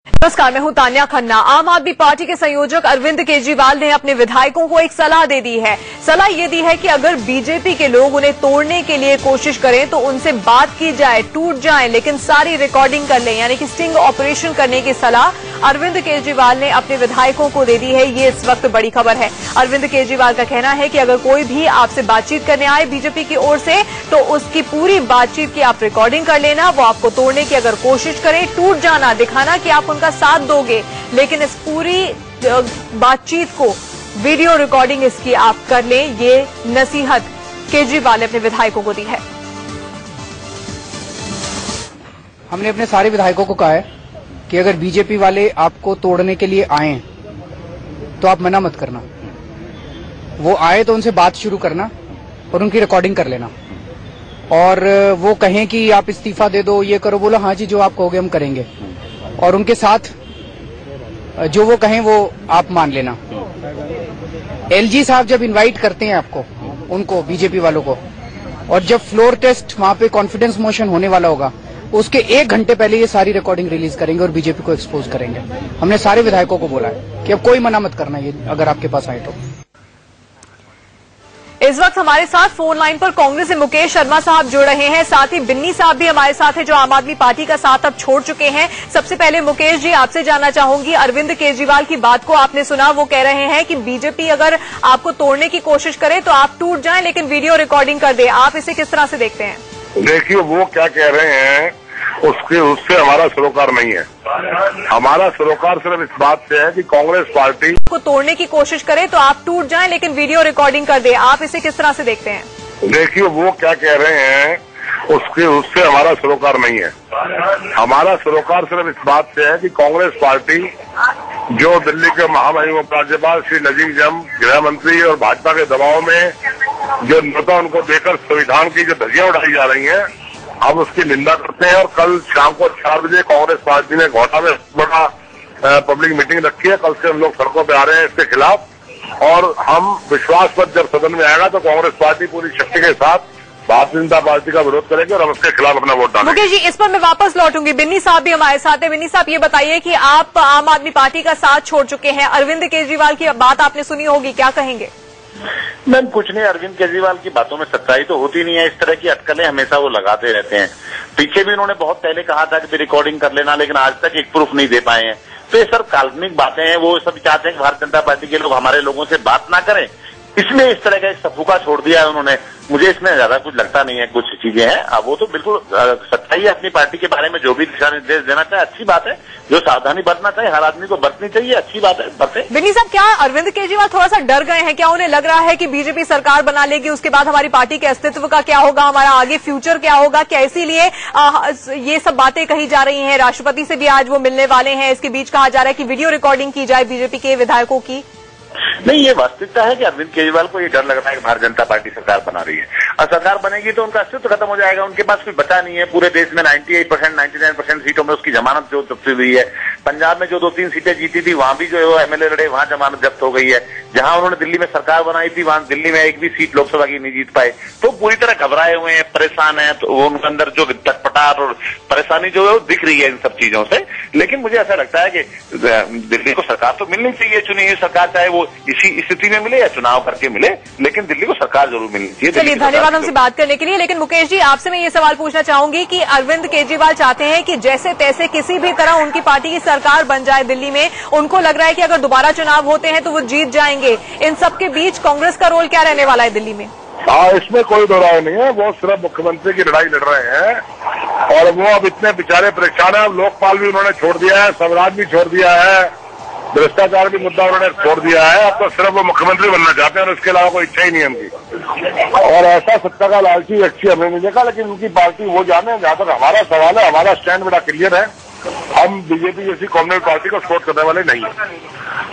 नमस्कार, मैं हूं तान्या खन्ना। आम आदमी पार्टी के संयोजक अरविंद केजरीवाल ने अपने विधायकों को एक सलाह दे दी है। सलाह ये दी है कि अगर बीजेपी के लोग उन्हें तोड़ने के लिए कोशिश करें तो उनसे बात की जाए, टूट जाए, लेकिन सारी रिकॉर्डिंग कर लें, यानी कि स्टिंग ऑपरेशन करने की सलाह अरविंद केजरीवाल ने अपने विधायकों को दे दी है। ये इस वक्त बड़ी खबर है। अरविंद केजरीवाल का कहना है कि अगर कोई भी आपसे बातचीत करने आए बीजेपी की ओर से तो उसकी पूरी बातचीत की आप रिकॉर्डिंग कर लेना। वो आपको तोड़ने की अगर कोशिश करे, टूट जाना, दिखाना कि आप उनका साथ दोगे, लेकिन इस पूरी बातचीत को वीडियो रिकॉर्डिंग इसकी आप कर लें। ये नसीहत केजरीवाल ने अपने विधायकों को दी है। हमने अपने सारे विधायकों को कहा है कि अगर बीजेपी वाले आपको तोड़ने के लिए आए तो आप मना मत करना। वो आए तो उनसे बात शुरू करना और उनकी रिकॉर्डिंग कर लेना। और वो कहें कि आप इस्तीफा दे दो, ये करो, बोलो हाँ जी जो आप कहोगे हम करेंगे। और उनके साथ जो वो कहें वो आप मान लेना। एलजी साहब जब इनवाइट करते हैं आपको, उनको, बीजेपी वालों को, और जब फ्लोर टेस्ट वहां पे कॉन्फिडेंस मोशन होने वाला होगा, उसके 1 घंटे पहले ये सारी रिकॉर्डिंग रिलीज करेंगे और बीजेपी को एक्सपोज करेंगे। हमने सारे विधायकों को बोला है कि अब कोई मना मत करना ये अगर आपके पास आए तो। इस वक्त हमारे साथ फोन लाइन पर कांग्रेस से मुकेश शर्मा साहब जुड़ रहे हैं, साथ ही बिन्नी साहब भी हमारे साथ हैं जो आम आदमी पार्टी का साथ अब छोड़ चुके हैं। सबसे पहले मुकेश जी, आपसे जानना चाहूंगी, अरविंद केजरीवाल की बात को आपने सुना। वो कह रहे हैं कि बीजेपी अगर आपको तोड़ने की कोशिश करे तो आप टूट जाएं, लेकिन वीडियो रिकॉर्डिंग कर दे। आप इसे किस तरह से देखते हैं? देखिए, वो क्या कह रहे हैं उससे हमारा सरोकार नहीं है। हमारा सरोकार सिर्फ इस बात से है कि कांग्रेस पार्टी को तोड़ने की कोशिश करे तो आप टूट जाएं, लेकिन वीडियो रिकॉर्डिंग कर दे। आप इसे किस तरह से देखते हैं? देखिए, वो क्या कह रहे हैं उससे हमारा सरोकार नहीं है। हमारा सरोकार सिर्फ इस बात से है कि कांग्रेस पार्टी जो दिल्ली के महामहिम उपराज्यपाल श्री नजीब जंग, गृह मंत्री और भाजपा के दबाव में जो नेता उनको देकर संविधान की जो धज्जियां उड़ाई जा रही हैं, हम उसकी निंदा करते हैं। और कल शाम को 4 बजे कांग्रेस पार्टी ने घोटा में बड़ा पब्लिक मीटिंग रखी है। कल से हम लोग सड़कों पे आ रहे हैं इसके खिलाफ। और हम विश्वास मत जब सदन में आएगा तो कांग्रेस पार्टी पूरी शक्ति के साथ भारतीय जनता पार्टी का विरोध करेंगे और हम उसके खिलाफ अपना वोट डालेंगे। मुकेश जी, इस पर मैं वापस लौटूंगी। बिन्नी साहब भी हमारे साथ हैं। बिन्नी साहब, ये बताइए कि आप आम आदमी पार्टी का साथ छोड़ चुके हैं, अरविंद केजरीवाल की बात आपने सुनी होगी, क्या कहेंगे? मैम, कुछ नहीं, अरविंद केजरीवाल की बातों में सच्चाई तो होती नहीं है। इस तरह की अटकलें हमेशा वो लगाते रहते हैं। पीछे भी उन्होंने बहुत पहले कहा था कि रिकॉर्डिंग कर लेना, लेकिन आज तक एक प्रूफ नहीं दे पाए हैं। तो ये सब काल्पनिक बातें हैं। वो सब चाहते हैं कि भारतीय जनता पार्टी के लोग हमारे लोगों से बात ना करें, इसलिए इस तरह का एक सफूका छोड़ दिया है उन्होंने। मुझे इसमें ज्यादा कुछ लगता नहीं है। कुछ चीजें हैं, अब वो तो बिल्कुल सच्चाई है। अपनी पार्टी के बारे में जो भी दिशा निर्देश देना चाहे अच्छी बात है, जो सावधानी बरतना चाहिए हर आदमी को बरतनी चाहिए, अच्छी बात है, बरते। बिन्नी साहब, क्या अरविंद केजरीवाल थोड़ा सा डर गए हैं? क्या उन्हें लग रहा है कि बीजेपी सरकार बना लेगी, उसके बाद हमारी पार्टी के अस्तित्व का क्या होगा, हमारा आगे फ्यूचर क्या होगा? क्या इसीलिए ये सब बातें कही जा रही हैं? राष्ट्रपति से भी आज वो मिलने वाले हैं। इसके बीच कहा जा रहा है कि वीडियो रिकॉर्डिंग की जाए बीजेपी के विधायकों की। नहीं, ये वास्तविकता है कि अरविंद केजरीवाल को ये डर लग रहा है कि भारतीय जनता पार्टी सरकार बना रही है और सरकार बनेगी तो उनका अस्तित्व खत्म हो जाएगा। उनके पास कुछ बचा नहीं है। पूरे देश में 98%, 99% सीटों में उसकी जमानत जो जब्त हुई है। पंजाब में जो 2-3 सीटें जीती थी वहां भी जो है वो एमएलए लड़े, वहां जमानत जब्त हो गई है। जहां उन्होंने दिल्ली में सरकार बनाई थी वहां दिल्ली में एक भी सीट लोकसभा की नहीं जीत पाए। तो पूरी तरह घबराए हुए हैं, परेशान है। तो उनके अंदर जो तटपटार और परेशानी जो है वो दिख रही है इन सब चीजों से। लेकिन मुझे ऐसा लगता है कि दिल्ली को सरकार तो मिलनी चाहिए, चुनी हुई सरकार, चाहे वो इसी स्थिति में मिले या चुनाव करके मिले, लेकिन दिल्ली को सरकार जरूर मिलनी चाहिए। चलिए, धन्यवाद हमसे बात करने के लिए। लेकिन मुकेश जी, आपसे मैं ये सवाल पूछना चाहूंगी कि अरविंद केजरीवाल चाहते हैं कि जैसे तैसे किसी भी तरह उनकी पार्टी की सरकार बन जाए दिल्ली में। उनको लग रहा है कि अगर दोबारा चुनाव होते हैं तो वो जीत जाएंगे। इन सबके बीच कांग्रेस का रोल क्या रहने वाला है दिल्ली में? हाँ, इसमें कोई दो राय नहीं है। वो सिर्फ मुख्यमंत्री की लड़ाई लड़ रहे हैं और वो अब इतने बेचारे परेशान है। लोकपाल भी उन्होंने छोड़ दिया है, स्वराज भी छोड़ दिया है, भ्रष्टाचार भी मुद्दा उन्होंने छोड़ दिया है। अब तो सिर्फ वो मुख्यमंत्री बनना चाहते हैं और इसके अलावा कोई इच्छा ही नहीं है उनकी। और ऐसा सत्ता का लालची व्यक्ति हमने नहीं देखा। लेकिन उनकी पार्टी वो जाने। जहां तक हमारा सवाल है, हमारा स्टैंड बड़ा क्लियर है। हम बीजेपी जैसी कम्युनिस्ट पार्टी को सपोर्ट करने वाले नहीं है।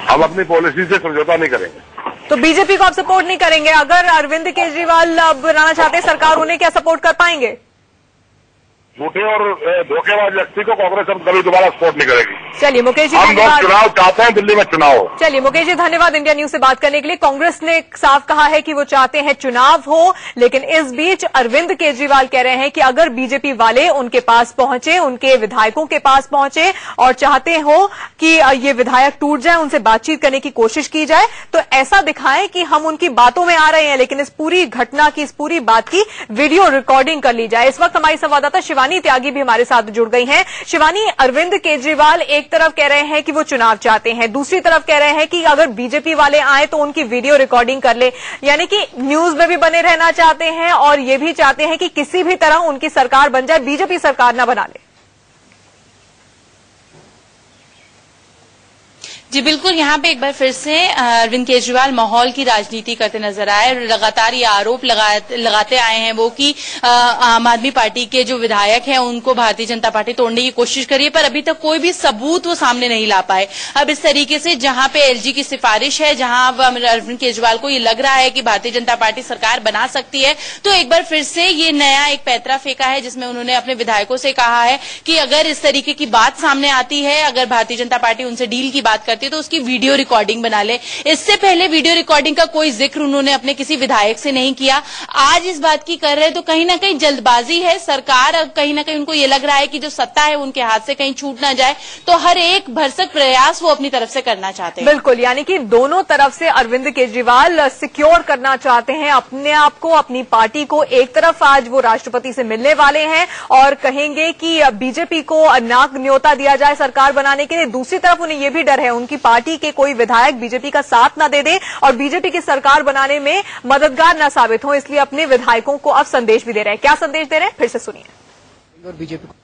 हम अपनी पॉलिसी से समझौता नहीं करेंगे। तो बीजेपी को आप सपोर्ट नहीं करेंगे? अगर अरविंद केजरीवाल बनाना चाहते हैं सरकार, उन्हें क्या सपोर्ट कर पाएंगे? झूठे और धोखेबाज व्यक्ति को कांग्रेस अब कभी दोबारा सपोर्ट नहीं करेगी। चलिए मुकेश जी, हम लोग धन्यवाद। चुनाव चाहते हैं, दिल्ली में चुनाव हो। चलिए मुकेश जी, धन्यवाद इंडिया न्यूज से बात करने के लिए। कांग्रेस ने साफ कहा है कि वो चाहते हैं चुनाव हो, लेकिन इस बीच अरविंद केजरीवाल कह रहे हैं कि अगर बीजेपी वाले उनके पास पहुंचे, उनके विधायकों के पास पहुंचे और चाहते हो कि ये विधायक टूट जाए, उनसे बातचीत करने की कोशिश की जाए, तो ऐसा दिखाएं कि हम उनकी बातों में आ रहे हैं, लेकिन इस पूरी घटना की, इस पूरी बात की वीडियो रिकॉर्डिंग कर ली जाए। इस वक्त हमारी संवाददाता शिवानी त्यागी भी हमारे साथ जुड़ गई हैं। शिवानी, अरविंद केजरीवाल एक तरफ कह रहे हैं कि वो चुनाव चाहते हैं, दूसरी तरफ कह रहे हैं कि अगर बीजेपी वाले आए तो उनकी वीडियो रिकॉर्डिंग कर ले, यानी कि न्यूज में भी बने रहना चाहते हैं और ये भी चाहते हैं कि किसी भी तरह उनकी सरकार बन जाए, बीजेपी सरकार ना बना ले। जी बिल्कुल, यहाँ पे एक बार फिर से अरविंद केजरीवाल माहौल की राजनीति करते नजर आए। लगातार ये आरोप लगाते आए हैं वो कि आम आदमी पार्टी के जो विधायक हैं उनको भारतीय जनता पार्टी तोड़ने की कोशिश करी है, पर अभी तक कोई भी सबूत वो सामने नहीं ला पाए। अब इस तरीके से जहां पे एलजी की सिफारिश है, जहां अब अरविंद केजरीवाल को ये लग रहा है कि भारतीय जनता पार्टी सरकार बना सकती है, तो एक बार फिर से ये नया एक पैतरा फेंका है जिसमें उन्होंने अपने विधायकों से कहा है कि अगर इस तरीके की बात सामने आती है, अगर भारतीय जनता पार्टी उनसे डील की बात करती है तो उसकी वीडियो रिकॉर्डिंग बना ले। इससे पहले वीडियो रिकॉर्डिंग का कोई जिक्र उन्होंने अपने किसी विधायक से नहीं किया। आज इस बात की कर रहे तो कहीं ना कहीं जल्दबाजी है सरकार, अब कहीं ना कहीं उनको ये लग रहा है कि जो सत्ता है उनके हाथ से कहीं छूट ना जाए, तो हर एक भरसक प्रयास वो अपनी तरफ से करना चाहते हैं। बिल्कुल, यानी कि दोनों तरफ से अरविंद केजरीवाल सिक्योर करना चाहते हैं अपने आप को, अपनी पार्टी को। एक तरफ आज वो राष्ट्रपति से मिलने वाले हैं और कहेंगे कि बीजेपी को नाक न्योता दिया जाए सरकार बनाने के लिए, दूसरी तरफ उन्हें यह भी डर है उनकी पार्टी के कोई विधायक बीजेपी का साथ ना दे दे और बीजेपी की सरकार बनाने में मददगार ना साबित हो, इसलिए अपने विधायकों को अब संदेश भी दे रहे हैं। क्या संदेश दे रहे हैं, फिर से सुनिए। और बीजेपी को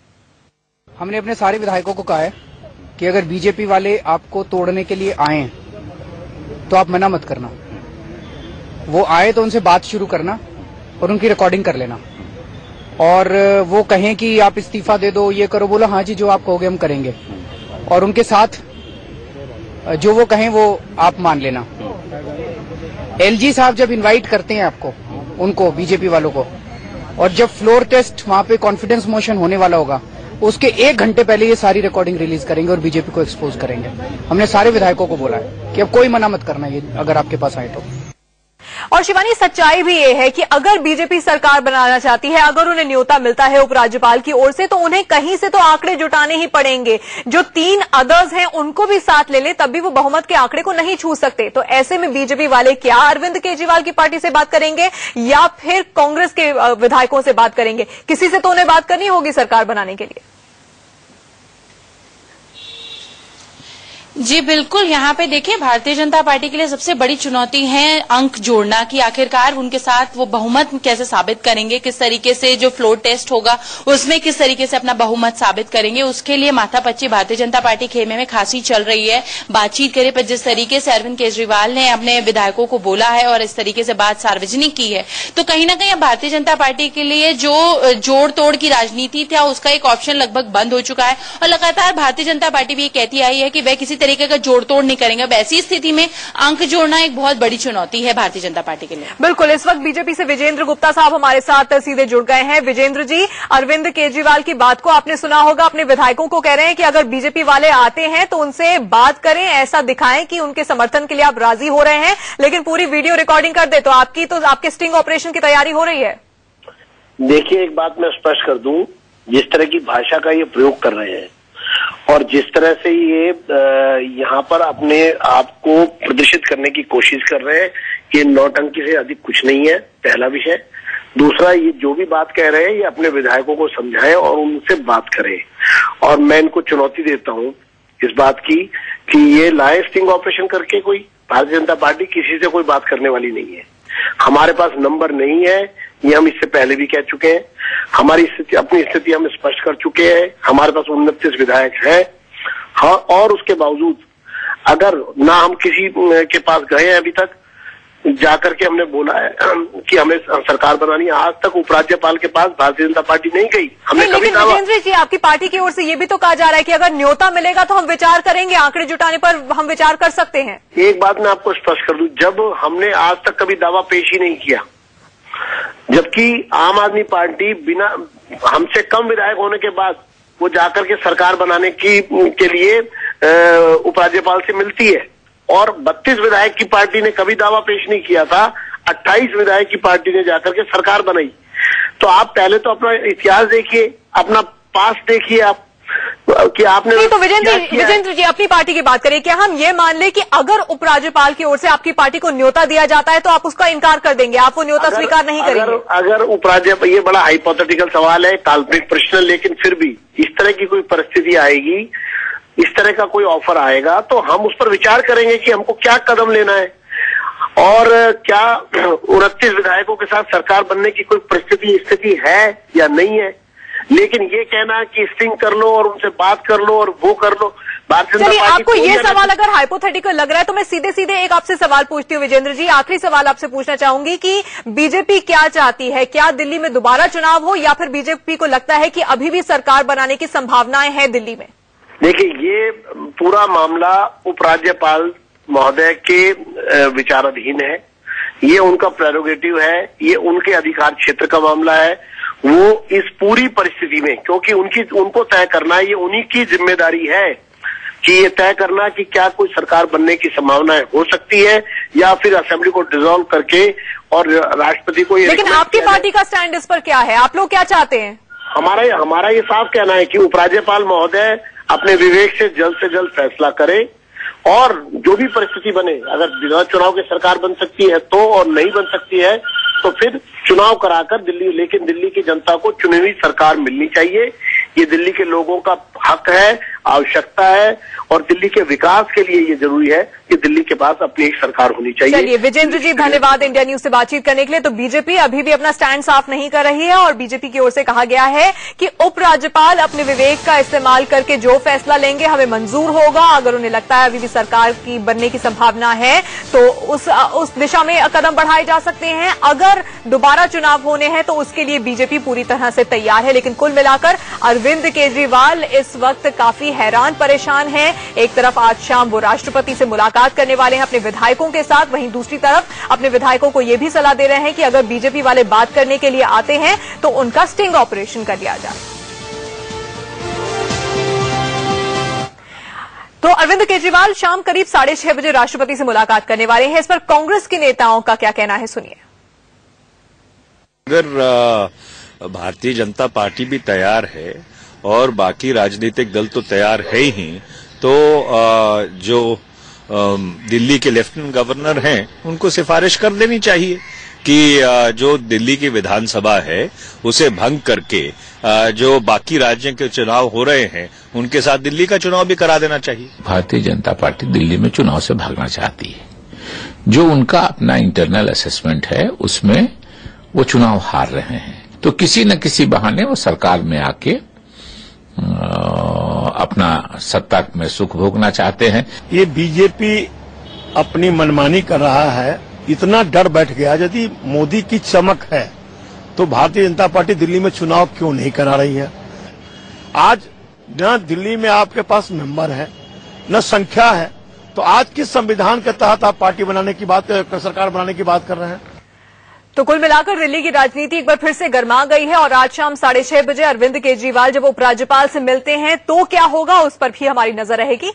हमने अपने सारे विधायकों को कहा है कि अगर बीजेपी वाले आपको तोड़ने के लिए आए तो आप मना मत करना, वो आए तो उनसे बात शुरू करना और उनकी रिकॉर्डिंग कर लेना, और वो कहें कि आप इस्तीफा दे दो, ये करो, बोला हाँ जी जो आप कहोगे हम करेंगे, और उनके साथ जो वो कहें वो आप मान लेना। एलजी साहब जब इनवाइट करते हैं आपको, उनको, बीजेपी वालों को, और जब फ्लोर टेस्ट वहां पे कॉन्फिडेंस मोशन होने वाला होगा, उसके 1 घंटे पहले ये सारी रिकॉर्डिंग रिलीज करेंगे और बीजेपी को एक्सपोज करेंगे। हमने सारे विधायकों को बोला है कि अब कोई मना मत करना ये अगर आपके पास आए तो। और शिवानी, सच्चाई भी ये है कि अगर बीजेपी सरकार बनाना चाहती है, अगर उन्हें न्योता मिलता है उपराज्यपाल की ओर से, तो उन्हें कहीं से तो आंकड़े जुटाने ही पड़ेंगे। जो 3 अदर्स हैं उनको भी साथ ले ले तब भी वो बहुमत के आंकड़े को नहीं छू सकते। तो ऐसे में बीजेपी वाले क्या अरविंद केजरीवाल की पार्टी से बात करेंगे या फिर कांग्रेस के विधायकों से बात करेंगे? किसी से तो उन्हें बात करनी होगी सरकार बनाने के लिए। जी बिल्कुल, यहाँ पे देखिए भारतीय जनता पार्टी के लिए सबसे बड़ी चुनौती है अंक जोड़ना, कि आखिरकार उनके साथ वो बहुमत कैसे साबित करेंगे, किस तरीके से जो फ्लोर टेस्ट होगा उसमें किस तरीके से अपना बहुमत साबित करेंगे। उसके लिए माथापच्ची भारतीय जनता पार्टी खेमे में खासी चल रही है, बातचीत करे। पर जिस तरीके से अरविंद केजरीवाल ने अपने विधायकों को बोला है और इस तरीके से बात सार्वजनिक की है, तो कहीं ना कहीं भारतीय जनता पार्टी के लिए जो जोड़ तोड़ की राजनीति था उसका एक ऑप्शन लगभग बंद हो चुका है। और लगातार भारतीय जनता पार्टी भी ये कहती आई है कि वह किसी तरीके का जोड़ तोड़ नहीं करेंगे। अब ऐसी स्थिति में अंक जोड़ना एक बहुत बड़ी चुनौती है भारतीय जनता पार्टी के लिए। बिल्कुल, इस वक्त बीजेपी से विजेंद्र गुप्ता साहब हमारे साथ सीधे जुड़ गए हैं। विजेंद्र जी, अरविंद केजरीवाल की बात को आपने सुना होगा, अपने विधायकों को कह रहे हैं कि अगर बीजेपी वाले आते हैं तो उनसे बात करें, ऐसा दिखाएं कि उनके समर्थन के लिए आप राजी हो रहे हैं, लेकिन पूरी वीडियो रिकॉर्डिंग कर दे। तो आपके स्टिंग ऑपरेशन की तैयारी हो रही है? देखिए, एक बात मैं स्पष्ट कर दूं, जिस तरह की भाषा का ये प्रयोग कर रहे हैं और जिस तरह से ये यहाँ पर अपने आप को प्रदर्शित करने की कोशिश कर रहे हैं, ये नौटंकी से अधिक कुछ नहीं है, पहला विषय। दूसरा, ये जो भी बात कह रहे हैं ये अपने विधायकों को समझाएं और उनसे बात करें। और मैं इनको चुनौती देता हूँ इस बात की कि ये लाए स्टिंग ऑपरेशन करके, कोई भारतीय जनता पार्टी किसी से कोई बात करने वाली नहीं है। हमारे पास नंबर नहीं है, ये हम इससे पहले भी कह चुके हैं। हमारी स्थिति, अपनी स्थिति हम स्पष्ट कर चुके हैं। हमारे पास 29 विधायक हैं, हाँ, और उसके बावजूद अगर ना हम किसी के पास गए हैं अभी तक, जाकर के हमने बोला है कि हमें सरकार बनानी है, आज तक उपराज्यपाल के पास भारतीय जनता पार्टी नहीं गई। हमने कभी लेकिन विजेंद्र जी, आपकी पार्टी की ओर से ये भी तो कहा जा रहा है कि अगर न्योता मिलेगा तो हम विचार करेंगे, आंकड़े जुटाने पर हम विचार कर सकते हैं। एक बात मैं आपको स्पष्ट कर दूं, जब हमने आज तक कभी दावा पेश ही नहीं किया, जबकि आम आदमी पार्टी बिना हमसे कम विधायक होने के बाद वो जाकर के सरकार बनाने के लिए उपराज्यपाल से मिलती है। और 32 विधायक की पार्टी ने कभी दावा पेश नहीं किया था, 28 विधायक की पार्टी ने जाकर के सरकार बनाई। तो आप पहले तो अपना इतिहास देखिए, अपना पास देखिए आप कि आपने नहीं। तो विजेंद्र जी अपनी पार्टी की बात करें, क्या हम ये मान ले कि अगर उपराज्यपाल की ओर से आपकी पार्टी को न्योता दिया जाता है तो आप उसका इनकार कर देंगे, आप वो न्योता स्वीकार नहीं करेंगे? अगर उपराज्यपाल, ये बड़ा हाइपोथेटिकल सवाल है, काल्पनिक प्रश्न, लेकिन फिर भी इस तरह की कोई परिस्थिति आएगी, इस तरह का कोई ऑफर आएगा तो हम उस पर विचार करेंगे कि हमको क्या कदम लेना है और क्या 29 विधायकों के साथ सरकार बनने की कोई स्थिति है या नहीं है। लेकिन ये कहना कि स्टिंग कर लो और उनसे बात कर लो और वो कर लो, भारतीय जनता पार्टी। आपको ये सवाल अगर हाइपोथेटिकल लग रहा है तो मैं सीधे सीधे एक आपसे सवाल पूछती हूँ विजेंद्र जी, आखिरी सवाल आपसे पूछना चाहूंगी कि बीजेपी क्या चाहती है? क्या दिल्ली में दोबारा चुनाव हो या फिर बीजेपी को लगता है कि अभी भी सरकार बनाने की संभावनाएं हैं दिल्ली में? देखिए, ये पूरा मामला उपराज्यपाल महोदय के विचाराधीन है, ये उनका प्रेरोगेटिव है, ये उनके अधिकार क्षेत्र का मामला है। वो इस पूरी परिस्थिति में, क्योंकि उनको तय करना है, ये उन्हीं की जिम्मेदारी है कि ये तय करना कि क्या कोई सरकार बनने की संभावनाएं हो सकती है या फिर असेंबली को डिसॉल्व करके और राष्ट्रपति को ये। लेकिन आपकी पार्टी का स्टैंड इस पर क्या है? आप लोग क्या चाहते हैं? हमारा ये साफ कहना है कि उपराज्यपाल महोदय अपने विवेक से जल्द फैसला करे और जो भी परिस्थिति बने, अगर बिना चुनाव के सरकार बन सकती है तो, और नहीं बन सकती है तो फिर चुनाव कराकर लेकिन दिल्ली की जनता को चुनी हुई सरकार मिलनी चाहिए। ये दिल्ली के लोगों का हक है, आवश्यकता है और दिल्ली के विकास के लिए ये जरूरी है कि दिल्ली के पास अपनी एक सरकार होनी चाहिए। चलिए विजेंद्र जी, धन्यवाद इंडिया न्यूज से बातचीत करने के लिए। तो बीजेपी अभी भी अपना स्टैंड साफ नहीं कर रही है और बीजेपी की ओर से कहा गया है कि उपराज्यपाल अपने विवेक का इस्तेमाल करके जो फैसला लेंगे हमें मंजूर होगा। अगर उन्हें लगता है अभी भी सरकार की बनने की संभावना है तो उस दिशा में कदम बढ़ाए जा सकते हैं। अगर दोबारा चुनाव होने हैं तो उसके लिए बीजेपी पूरी तरह से तैयार है। लेकिन कुल मिलाकर अरविंद केजरीवाल इस वक्त काफी हैरान परेशान हैं। एक तरफ आज शाम वो राष्ट्रपति से मुलाकात करने वाले हैं अपने विधायकों के साथ, वहीं दूसरी तरफ अपने विधायकों को यह भी सलाह दे रहे हैं कि अगर बीजेपी वाले बात करने के लिए आते हैं तो उनका स्टिंग ऑपरेशन कर लिया जाए। तो अरविंद केजरीवाल शाम करीब 6:30 बजे राष्ट्रपति से मुलाकात करने वाले हैं। इस पर कांग्रेस के नेताओं का क्या कहना है, सुनिए। अगर भारतीय जनता पार्टी भी तैयार है और बाकी राजनीतिक दल तो तैयार है ही, तो जो दिल्ली के लेफ्टिनेंट गवर्नर हैं उनको सिफारिश कर देनी चाहिए कि जो दिल्ली की विधानसभा है उसे भंग करके जो बाकी राज्यों के चुनाव हो रहे हैं उनके साथ दिल्ली का चुनाव भी करा देना चाहिए। भारतीय जनता पार्टी दिल्ली में चुनाव से भागना चाहती है। जो उनका अपना इंटरनल असेसमेंट है उसमें वो चुनाव हार रहे हैं, तो किसी न किसी बहाने वो सरकार में आके अपना सत्ता में सुख भोगना चाहते हैं। ये बीजेपी अपनी मनमानी कर रहा है, इतना डर बैठ गया। यदि मोदी की चमक है तो भारतीय जनता पार्टी दिल्ली में चुनाव क्यों नहीं करा रही है? आज न दिल्ली में आपके पास मेंबर है न संख्या है, तो आज किस संविधान के तहत आप पार्टी बनाने की बात, सरकार बनाने की बात कर रहे हैं? तो कुल मिलाकर दिल्ली की राजनीति एक बार फिर से गर्मा गई है और आज शाम 6:30 बजे अरविंद केजरीवाल जब उपराज्यपाल से मिलते हैं तो क्या होगा उस पर भी हमारी नजर रहेगी।